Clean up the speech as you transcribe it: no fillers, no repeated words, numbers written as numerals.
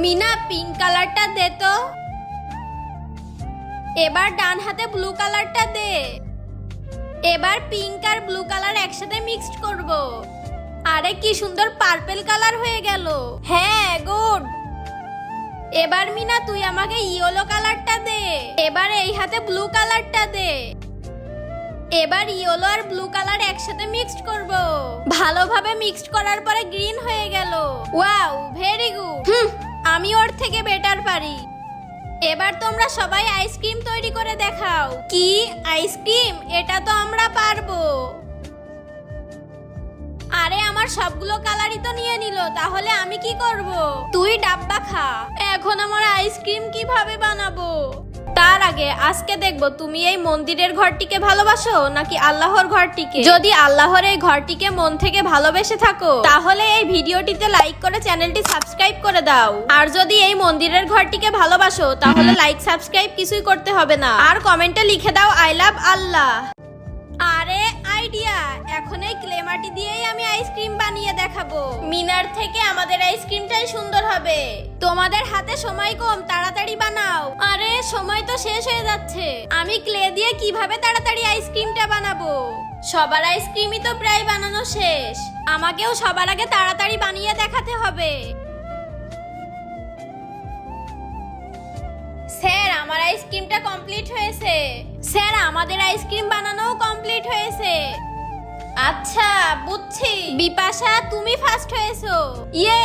Mina pink কালারটা দে তো। এবার ডান হাতে ব্লু কালারটা দে। এবার পিঙ্ক আর ব্লু কালার একসাথে মিক্সড করব। আরে কি সুন্দর পার্পল কালার হয়ে গেল। হ্যাঁ গুড। এবার মিনা তুই আমাকে ইয়েলো কালারটা দে। এবার এই হাতে ব্লু কালারটা দে। এবার ইয়েলো আর ব্লু কালার একসাথে মিক্সড করব। ভালোভাবে মিক্সড করার পরে গ্রিন হয়ে গেল। Wow very good. আমি ওর থেকে বেটার পারি। এবার তোমরা সবাই আইসক্রিম তৈরি করে দেখাও। কি আইসক্রিম? এটা তো আমরা পারবো। আরে আমার সবগুলো কালারই তো নিয়ে নিল, তাহলে আমি কি করব? তুই ডাব্বা খা। এখন আমার আইসক্রিম কিভাবে বানাবো? তার আগে আজকে দেখবো তুমি এই মন্দিরের ঘরটিকে ভালোবাসো নাকি আল্লাহর ঘরটিকে। যদি আল্লাহর এই ঘরটিকে মন থেকে ভালোবেসে থাকো তাহলে এই ভিডিওটিতে লাইক করে চ্যানেলটি সাবস্ক্রাইব করে দাও। আর যদি এই মন্দিরের ঘরটিকে ভালোবাসো তাহলে লাইক সাবস্ক্রাইব কিছুই করতে হবে না, আর কমেন্টে লিখে দাও আই লাভ আল্লাহ। আরে আইডিয়া, এখন এই ক্লে মাটি দিয়েই আমি আইসক্রিম বানিয়ে দেখাবো। মিনার থেকে আমাদের আইসক্রিমটাই সুন্দর হবে। তোমাদের হাতে সময় কম, তাড়াতাড়ি বানাও। আরে সময় তো শেষ হয়ে যাচ্ছে। আমি ক্লে দিয়ে কিভাবে তাড়াতাড়ি আইসক্রিমটা বানাবো? সবার আইসক্রিমই তো প্রায় বানানো শেষ, আমাকেও সবার আগে তাড়াতাড়ি বানিয়ে দেখাতে হবে। স্যার আমার আইসক্রিমটা কমপ্লিট হয়েছে। স্যার আমাদের আইসক্রিম বানানোও কমপ্লিট হয়েছে। আচ্ছা বুঝছি। বিপাশা তুমি ফার্স্ট হয়েছো। ইয়ে